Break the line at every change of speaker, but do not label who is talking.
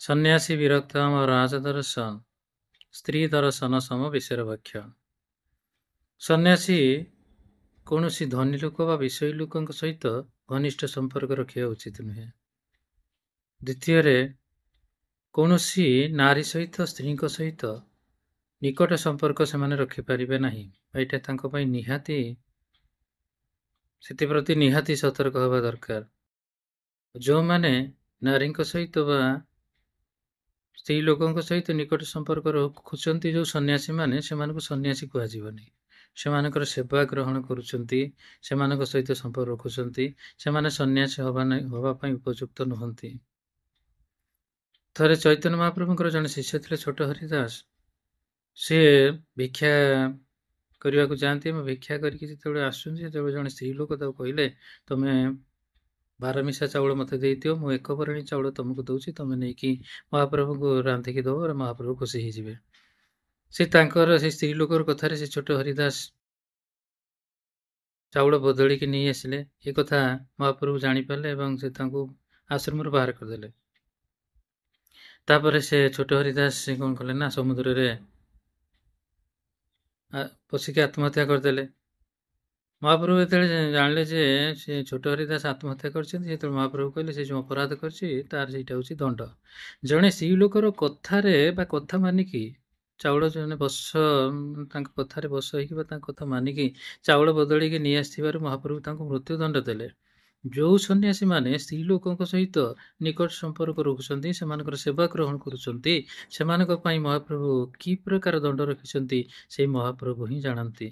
ସନ୍ନ୍ୟାସୀ ବିରକ୍ତମ ରାଜଦର୍ଶନ ସ୍ତ୍ରୀ ଦର୍ଶନ ସମ ବିଷୟର ଭକ୍ଷ। ସନ୍ନ୍ୟାସୀ କୌଣସି ଧନୀ ଲୋକ ବା ବିଷୟୀ ଲୋକଙ୍କ ସହିତ ଘନିଷ୍ଠ ସମ୍ପର୍କ ରଖିବା ଉଚିତ ନୁହେଁ। ଦ୍ୱିତୀୟରେ, କୌଣସି ନାରୀ ସହିତ ସ୍ତ୍ରୀଙ୍କ ସହିତ ନିକଟ ସମ୍ପର୍କ ସେମାନେ ରଖିପାରିବେ ନାହିଁ। ଏଇଟା ତାଙ୍କ ପାଇଁ ନିହାତି, ସେଥିପ୍ରତି ନିହାତି ସତର୍କ ହେବା ଦରକାର। ଯେଉଁମାନେ ନାରୀଙ୍କ ସହିତ ବା ସ୍ତ୍ରୀ ଲୋକଙ୍କ ସହିତ ନିକଟ ସମ୍ପର୍କ ରଖୁଛନ୍ତି, ଯେଉଁ ସନ୍ନ୍ୟାସୀମାନେ, ସେମାନଙ୍କୁ ସନ୍ନ୍ୟାସୀ କୁହାଯିବନି। ସେମାନଙ୍କର ସେବା ଗ୍ରହଣ କରୁଛନ୍ତି, ସେମାନଙ୍କ ସହିତ ସମ୍ପର୍କ ରଖୁଛନ୍ତି, ସେମାନେ ସନ୍ନ୍ୟାସୀ ହେବା ପାଇଁ ଉପଯୁକ୍ତ ନୁହନ୍ତି। ଥରେ ଚୈତନ୍ୟ ମହାପ୍ରଭୁଙ୍କର ଜଣେ ଶିଷ୍ୟ ଥିଲେ ଛୋଟ ହରିଦାସ। ସେ ଭିକ୍ଷା କରିବାକୁ ଯାଆନ୍ତି ଏବଂ ଭିକ୍ଷା କରିକି ଯେତେବେଳେ ଆସୁଛନ୍ତି, ସେତେବେଳେ ଜଣେ ସ୍ତ୍ରୀ ଲୋକ ତାକୁ କହିଲେ, ତମେ ବାରମିଶା ଚାଉଳ ମୋତେ ଦେଇଦିଅ, ମୁଁ ଏକ ବରଣୀ ଚାଉଳ ତମକୁ ଦଉଛି, ତମେ ନେଇକି ମହାପ୍ରଭୁଙ୍କୁ ରାନ୍ଧିକି ଦବ, ମହାପ୍ରଭୁ ଖୁସି ହେଇଯିବେ। ସେ ସ୍ତ୍ରୀ ଲୋକର କଥାରେ ସେ ଛୋଟ ହରିଦାସ ଚାଉଳ ବଦଳିକି ନେଇ ଆସିଲେ। ଏ କଥା ମହାପ୍ରଭୁ ଜାଣିପାରିଲେ ଏବଂ ସେ ତାଙ୍କୁ ଆଶ୍ରମରୁ ବାହାର କରିଦେଲେ। ତାପରେ ସେ ଛୋଟ ହରିଦାସ ସେ କଣ କଲେ ନା, ସମୁଦ୍ରରେ ପଶିକି ଆତ୍ମହତ୍ୟା କରିଦେଲେ। ମହାପ୍ରଭୁ ଯେତେବେଳେ ଜାଣିଲେ ଯେ ସେ ଛୋଟ ହରିଦାସ ଆତ୍ମହତ୍ୟା କରିଛନ୍ତି, ସେତେବେଳେ ମହାପ୍ରଭୁ କହିଲେ, ସେ ଯେଉଁ ଅପରାଧ କରିଛି ତାର ସେଇଟା ହେଉଛି ଦଣ୍ଡ। ଜଣେ ସ୍ତ୍ରୀ ଲୋକର କଥାରେ ବା କଥା ମାନିକି ଚାଉଳ, ଜଣେ ତାଙ୍କ କଥାରେ ବଶ ହେଇକି ବା ତାଙ୍କ କଥା ମାନିକି ଚାଉଳ ବଦଳିକି ନେଇ ଆସିଥିବାରୁ ମହାପ୍ରଭୁ ତାଙ୍କୁ ମୃତ୍ୟୁଦଣ୍ଡ ଦେଲେ। ଯେଉଁ ସନ୍ନ୍ୟାସୀମାନେ ସ୍ତ୍ରୀ ଲୋକଙ୍କ ସହିତ ନିକଟ ସମ୍ପର୍କ ରଖୁଛନ୍ତି, ସେମାନଙ୍କର ସେବା ଗ୍ରହଣ କରୁଛନ୍ତି, ସେମାନଙ୍କ ପାଇଁ ମହାପ୍ରଭୁ କି ପ୍ରକାର ଦଣ୍ଡ ରଖିଛନ୍ତି, ସେଇ ମହାପ୍ରଭୁ ହିଁ ଜାଣନ୍ତି।